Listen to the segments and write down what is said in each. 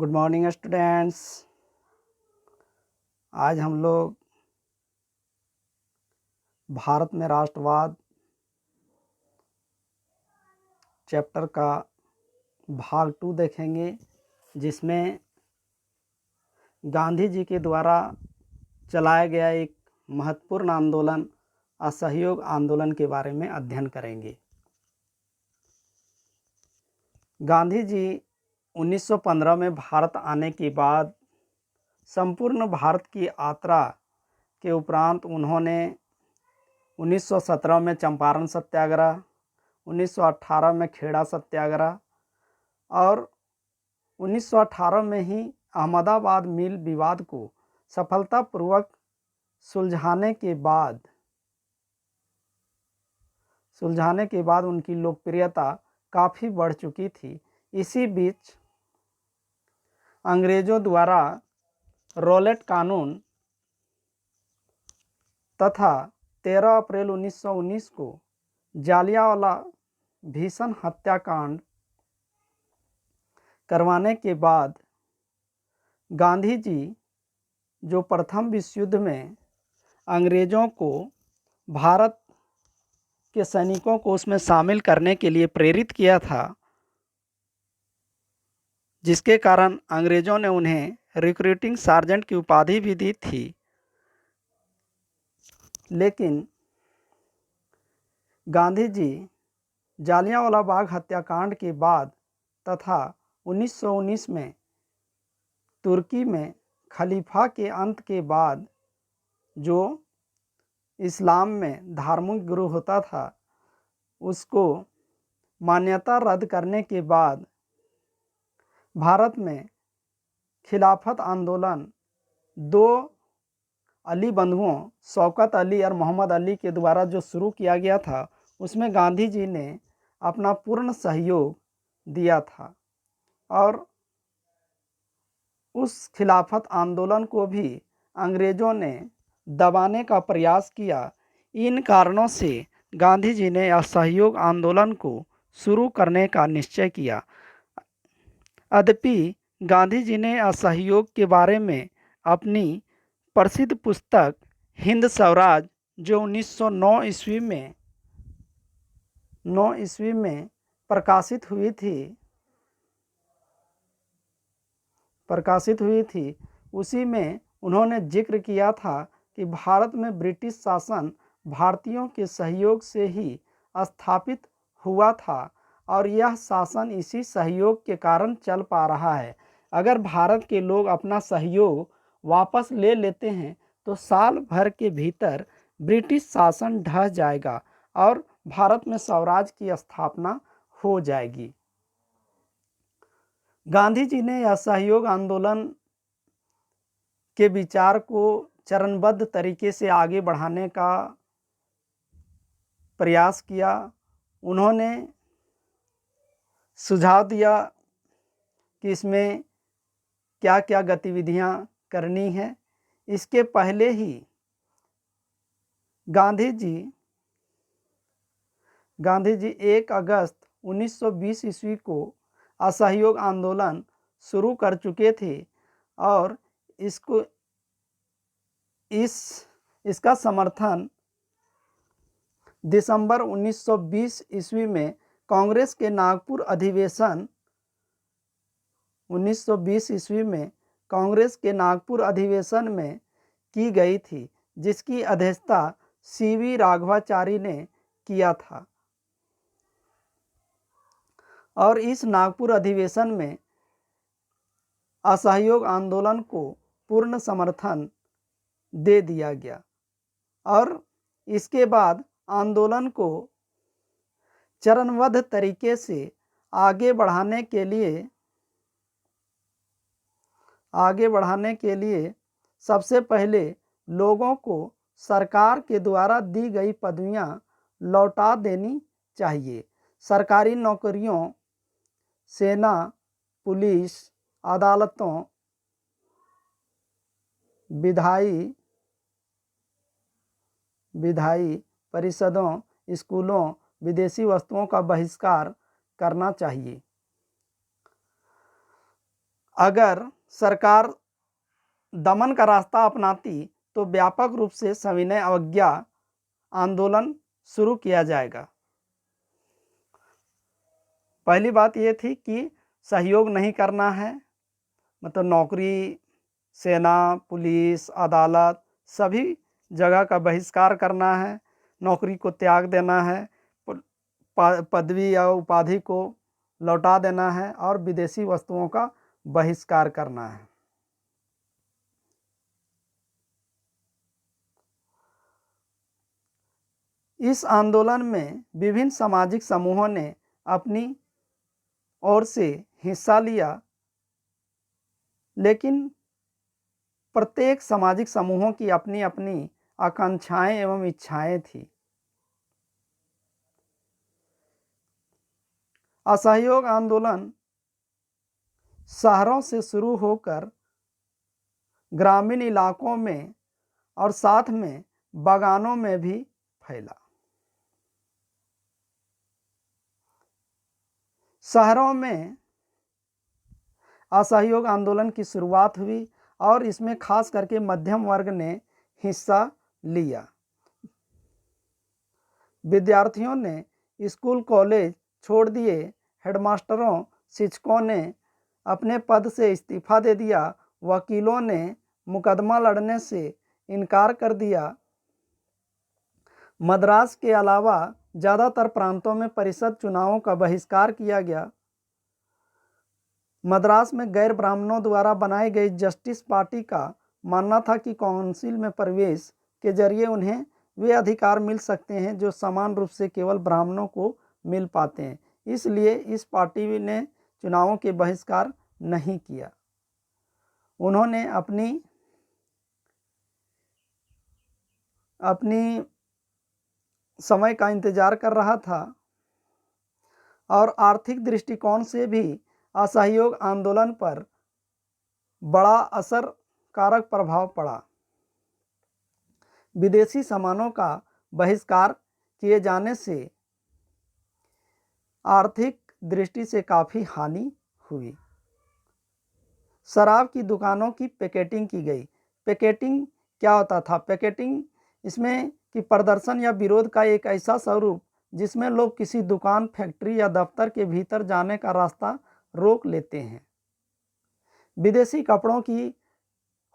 Good morning students. आज हम लोग भारत में राष्ट्रवाद चैप्टर का भाग 2 देखेंगे, जिसमें गांधी जी के द्वारा चलाया गया एक महत्वपूर्ण आंदोलन असहयोग आंदोलन के बारे में अध्ययन करेंगे। गांधी जी 1915 में भारत आने के बाद संपूर्ण भारत की यात्रा के उपरांत उन्होंने 1917 में चंपारण सत्याग्रह, 1918 में खेड़ा सत्याग्रह और 1918 में ही अहमदाबाद मिल विवाद को सफलतापूर्वक सुलझाने के बाद उनकी लोकप्रियता काफ़ी बढ़ चुकी थी। इसी बीच अंग्रेज़ों द्वारा रॉलेट कानून तथा 13 अप्रैल 1919 को जालियांवाला भीषण हत्याकांड करवाने के बाद गांधी जी, जो प्रथम विश्व युद्ध में अंग्रेज़ों को भारत के सैनिकों को उसमें शामिल करने के लिए प्रेरित किया था, जिसके कारण अंग्रेज़ों ने उन्हें रिक्रूटिंग सार्जेंट की उपाधि भी दी थी, लेकिन गांधी जी जालियांवाला बाग हत्याकांड के बाद तथा 1919 में तुर्की में खलीफा के अंत के बाद जो इस्लाम में धार्मिक गुरु होता था, उसको मान्यता रद्द करने के बाद भारत में खिलाफत आंदोलन दो अली बंधुओं शौकत अली और मोहम्मद अली के द्वारा जो शुरू किया गया था, उसमें गांधी जी ने अपना पूर्ण सहयोग दिया था और उस खिलाफत आंदोलन को भी अंग्रेज़ों ने दबाने का प्रयास किया। इन कारणों से गांधी जी ने असहयोग आंदोलन को शुरू करने का निश्चय किया। यद्यपि गांधी जी ने असहयोग के बारे में अपनी प्रसिद्ध पुस्तक हिंद स्वराज, जो 1909 ईस्वी में प्रकाशित हुई थी, उसी में उन्होंने जिक्र किया था कि भारत में ब्रिटिश शासन भारतीयों के सहयोग से ही स्थापित हुआ था और यह शासन इसी सहयोग के कारण चल पा रहा है। अगर भारत के लोग अपना सहयोग वापस ले लेते हैं तो साल भर के भीतर ब्रिटिश शासन ढह जाएगा और भारत में स्वराज की स्थापना हो जाएगी। गांधी जी ने असहयोग आंदोलन के विचार को चरणबद्ध तरीके से आगे बढ़ाने का प्रयास किया। उन्होंने सुझाव दिया कि इसमें क्या क्या गतिविधियां करनी है। इसके पहले ही गांधी जी 1 अगस्त 1920 ईस्वी को असहयोग आंदोलन शुरू कर चुके थे और इसका समर्थन दिसंबर 1920 ईस्वी में कांग्रेस के नागपुर अधिवेशन में की गई थी, जिसकी अध्यक्षता सीवी राघवाचारी ने किया था और इस नागपुर अधिवेशन में असहयोग आंदोलन को पूर्ण समर्थन दे दिया गया और इसके बाद आंदोलन को चरणबद्ध तरीके से आगे बढ़ाने के लिए सबसे पहले लोगों को सरकार के द्वारा दी गई पदवियां लौटा देनी चाहिए। सरकारी नौकरियों, सेना, पुलिस, अदालतों, विधायी परिषदों, स्कूलों, विदेशी वस्तुओं का बहिष्कार करना चाहिए। अगर सरकार दमन का रास्ता अपनाती तो व्यापक रूप से सविनय अवज्ञा आंदोलन शुरू किया जाएगा। पहली बात ये थी कि सहयोग नहीं करना है, मतलब नौकरी, सेना, पुलिस, अदालत सभी जगह का बहिष्कार करना है, नौकरी को त्याग देना है, पदवी या उपाधि को लौटा देना है और विदेशी वस्तुओं का बहिष्कार करना है। इस आंदोलन में विभिन्न सामाजिक समूहों ने अपनी ओर से हिस्सा लिया, लेकिन प्रत्येक सामाजिक समूहों की अपनी अपनी आकांक्षाएं एवं इच्छाएं थी। असहयोग आंदोलन शहरों से शुरू होकर ग्रामीण इलाकों में और साथ में बागानों में भी फैला। शहरों में असहयोग आंदोलन की शुरुआत हुई और इसमें खास करके मध्यम वर्ग ने हिस्सा लिया। विद्यार्थियों ने स्कूल कॉलेज छोड़ दिए, हेडमास्टरों शिक्षकों ने अपने पद से इस्तीफा दे दिया, वकीलों ने मुकदमा लड़ने से इनकार कर दिया। मद्रास के अलावा ज़्यादातर प्रांतों में परिषद चुनावों का बहिष्कार किया गया। मद्रास में गैर ब्राह्मणों द्वारा बनाई गई जस्टिस पार्टी का मानना था कि काउंसिल में प्रवेश के जरिए उन्हें वे अधिकार मिल सकते हैं जो समान रूप से केवल ब्राह्मणों को मिल पाते हैं। इसलिए इस पार्टी ने चुनावों के बहिष्कार नहीं किया। उन्होंने अपनी समय का इंतजार कर रहा था और आर्थिक दृष्टिकोण से भी असहयोग आंदोलन पर बड़ा असरकारक प्रभाव पड़ा। विदेशी सामानों का बहिष्कार किए जाने से आर्थिक दृष्टि से काफ़ी हानि हुई। शराब की दुकानों की पैकेटिंग की गई। पैकेटिंग क्या होता था? पैकेटिंग इसमें कि प्रदर्शन या विरोध का एक ऐसा स्वरूप जिसमें लोग किसी दुकान, फैक्ट्री या दफ्तर के भीतर जाने का रास्ता रोक लेते हैं। विदेशी कपड़ों की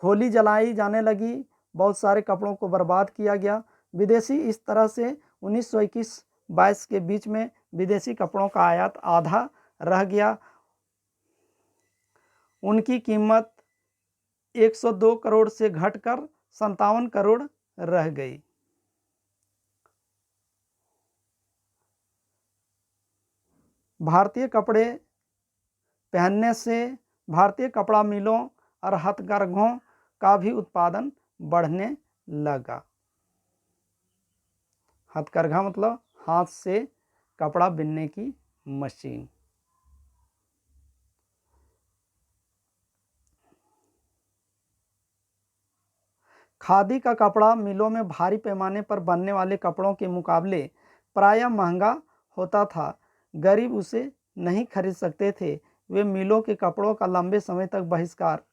होली जलाई जाने लगी, बहुत सारे कपड़ों को बर्बाद किया गया। विदेशी इस तरह से 1921-22 के बीच में विदेशी कपड़ों का आयात आधा रह गया। उनकी कीमत 102 करोड़ से घटकर 57 करोड़ रह गई। भारतीय कपड़े पहनने से भारतीय कपड़ा मिलों और हथकरघों का भी उत्पादन बढ़ने लगा। हथकरघा मतलब हाथ से कपड़ा बिनने की मशीन। खादी का कपड़ा मिलों में भारी पैमाने पर बनने वाले कपड़ों के मुकाबले प्रायः महंगा होता था। गरीब उसे नहीं खरीद सकते थे। वे मिलों के कपड़ों का लंबे समय तक बहिष्कार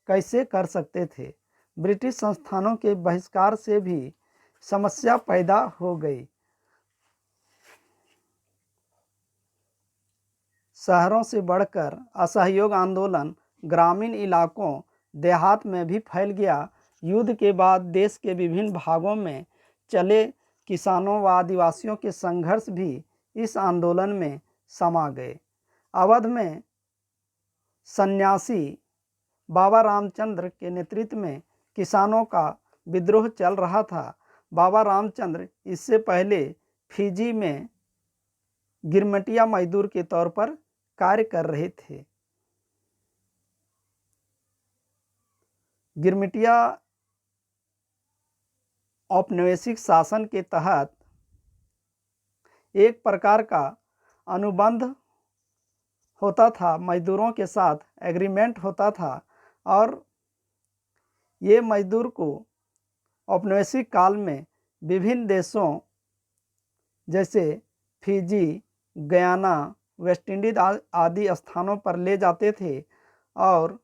कैसे कर सकते थे? ब्रिटिश संस्थानों के बहिष्कार से भी समस्या पैदा हो गई। शहरों से बढ़कर असहयोग आंदोलन ग्रामीण इलाकों, देहात में भी फैल गया। युद्ध के बाद देश के विभिन्न भागों में चले किसानों व आदिवासियों के संघर्ष भी इस आंदोलन में समा गए। अवध में सन्यासी बाबा रामचंद्र के नेतृत्व में किसानों का विद्रोह चल रहा था। बाबा रामचंद्र इससे पहले फिजी में गिरमिटिया मजदूर के तौर पर कार्य कर रहे थे। गिरमिटिया औपनिवेशिक शासन के तहत एक प्रकार का अनुबंध होता था, मजदूरों के साथ एग्रीमेंट होता था और ये मजदूर को औपनिवेशिक काल में विभिन्न देशों जैसे फिजी, गयाना, वेस्ट इंडीज आदि स्थानों पर ले जाते थे और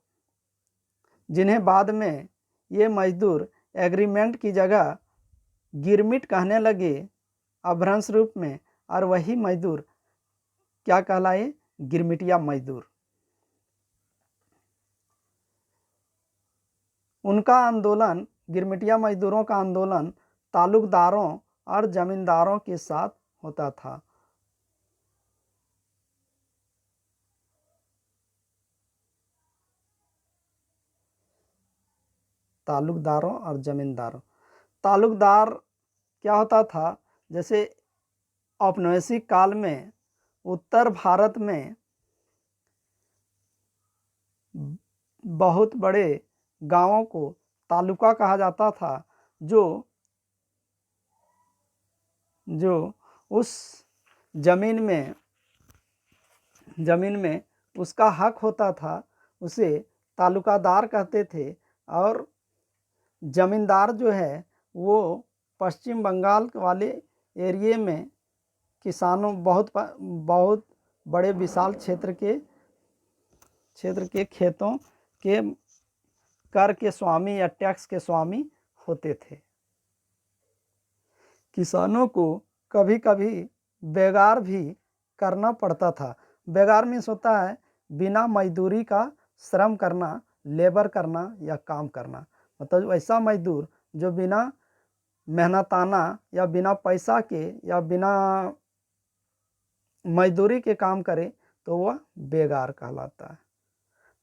जिन्हें बाद में ये मजदूर एग्रीमेंट की जगह गिरमिट कहने लगे अभ्रंश रूप में, और वही मजदूर क्या कहलाए? गिरमिटिया मजदूर। उनका आंदोलन, गिरमिटिया मजदूरों का आंदोलन तालुकदारों और जमींदारों के साथ होता था। तालुकदारों और जमींदारों। तालुकदार क्या होता था? जैसे औपनिवेशिक काल में उत्तर भारत में बहुत बड़े गांवों को तालुका कहा जाता था, जो उस जमीन में उसका हक होता था, उसे तालुकादार कहते थे। और जमींदार जो है वो पश्चिम बंगाल वाले एरिए में किसानों बहुत बड़े विशाल क्षेत्र के खेतों के कर के स्वामी या टैक्स के स्वामी होते थे। किसानों को कभी कभी बेगार भी करना पड़ता था। बेगार मीन्स होता है बिना मजदूरी का श्रम करना, लेबर करना या काम करना। मतलब ऐसा मजदूर जो बिना मेहनताना या बिना पैसा के या बिना मजदूरी के काम करे तो वह बेगार कहलाता है।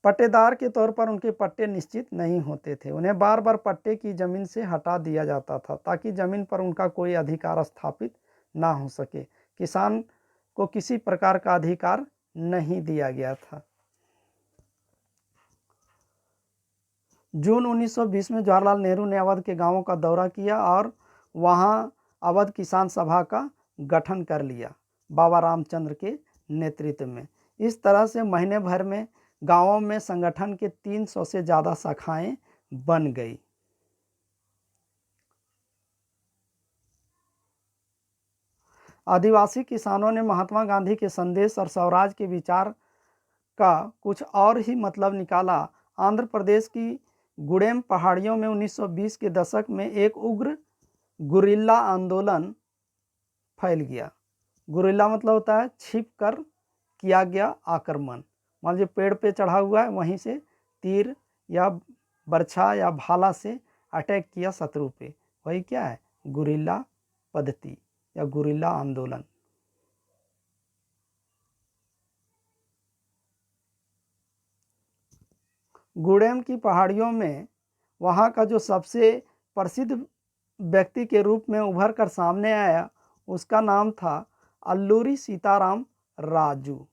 पट्टेदार के तौर पर उनके पट्टे निश्चित नहीं होते थे। उन्हें बार बार पट्टे की जमीन से हटा दिया जाता था ताकि जमीन पर उनका कोई अधिकार स्थापित ना हो सके। किसान को किसी प्रकार का अधिकार नहीं दिया गया था। जून 1920 में जवाहरलाल नेहरू ने अवध के गांवों का दौरा किया और वहां अवध किसान सभा का गठन कर लिया बाबा रामचंद्र के नेतृत्व में। इस तरह से महीने भर में गांवों में संगठन के 300 से ज़्यादा शाखाएं बन गई। आदिवासी किसानों ने महात्मा गांधी के संदेश और स्वराज के विचार का कुछ और ही मतलब निकाला। आंध्र प्रदेश की गुडेम पहाड़ियों में 1920 के दशक में एक उग्र गुरिल्ला आंदोलन फैल गया। गुरिल्ला मतलब होता है छिप कर किया गया आक्रमण। मान लीजिए पेड़ पे चढ़ा हुआ है, वहीं से तीर या बर्छा या भाला से अटैक किया शत्रु पे, वही क्या है? गुरिल्ला पद्धति या गुरिल्ला आंदोलन। गुडेम की पहाड़ियों में वहाँ का जो सबसे प्रसिद्ध व्यक्ति के रूप में उभर कर सामने आया, उसका नाम था अल्लूरी सीताराम राजू।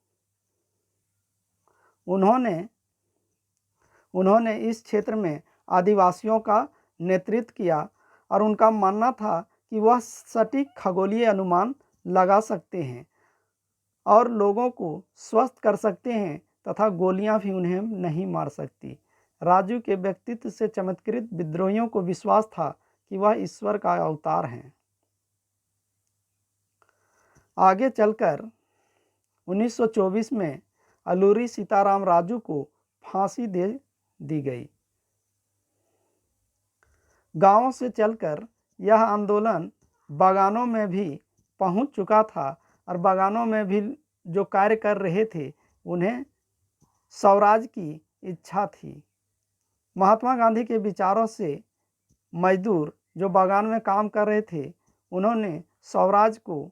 उन्होंने इस क्षेत्र में आदिवासियों का नेतृत्व किया और उनका मानना था कि वह सटीक खगोलीय अनुमान लगा सकते हैं और लोगों को स्वस्थ कर सकते हैं तथा गोलियां भी उन्हें नहीं मार सकती। राजू के व्यक्तित्व से चमत्कृत विद्रोहियों को विश्वास था कि वह ईश्वर का अवतार हैं। आगे चलकर 1924 में अल्लूरी सीताराम राजू को फांसी दे दी गई। गांवों से चलकर यह आंदोलन बागानों में भी पहुंच चुका था और बागानों में भी जो कार्य कर रहे थे उन्हें स्वराज की इच्छा थी। महात्मा गांधी के विचारों से मजदूर जो बागान में काम कर रहे थे, उन्होंने स्वराज को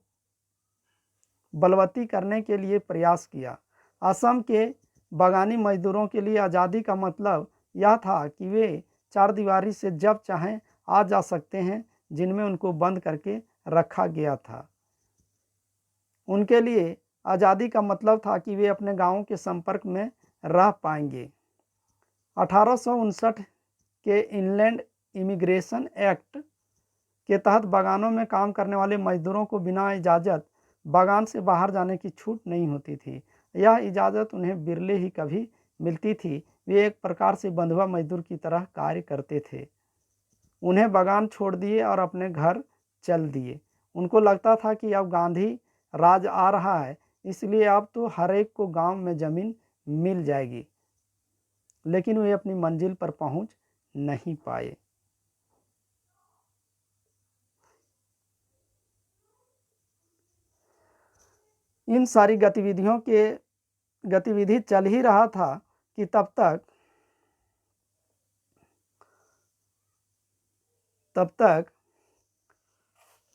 बलवती करने के लिए प्रयास किया। असम के बागानी मजदूरों के लिए आज़ादी का मतलब यह था कि वे चार दीवारी से जब चाहें आ जा सकते हैं, जिनमें उनको बंद करके रखा गया था। उनके लिए आज़ादी का मतलब था कि वे अपने गांवों के संपर्क में रह पाएंगे। 1859 के इनलैंड इमिग्रेशन एक्ट के तहत बागानों में काम करने वाले मजदूरों को बिना इजाज़त बागान से बाहर जाने की छूट नहीं होती थी। यह इजाज़त उन्हें बिरले ही कभी मिलती थी। वे एक प्रकार से बंधुआ मजदूर की तरह कार्य करते थे। उन्हें बागान छोड़ दिए और अपने घर चल दिए। उनको लगता था कि अब गांधी राज आ रहा है, इसलिए अब तो हर एक को गांव में ज़मीन मिल जाएगी। लेकिन वे अपनी मंजिल पर पहुंच नहीं पाए। इन सारी गतिविधि चल ही रहा था कि तब तक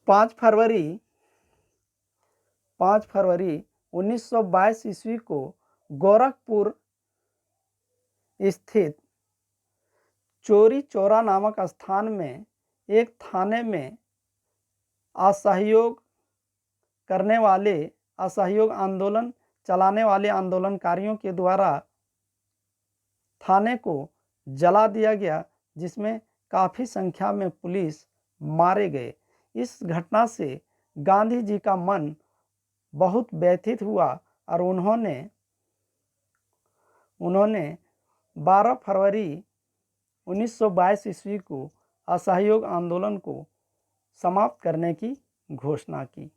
5 फरवरी 1922 ईस्वी को गोरखपुर स्थित चोरी चौरा नामक स्थान में एक थाने में असहयोग आंदोलन चलाने वाले आंदोलनकारियों के द्वारा थाने को जला दिया गया, जिसमें काफ़ी संख्या में पुलिस मारे गए। इस घटना से गांधी जी का मन बहुत व्यथित हुआ और उन्होंने 12 फरवरी 1922 ईस्वी को असहयोग आंदोलन को समाप्त करने की घोषणा की।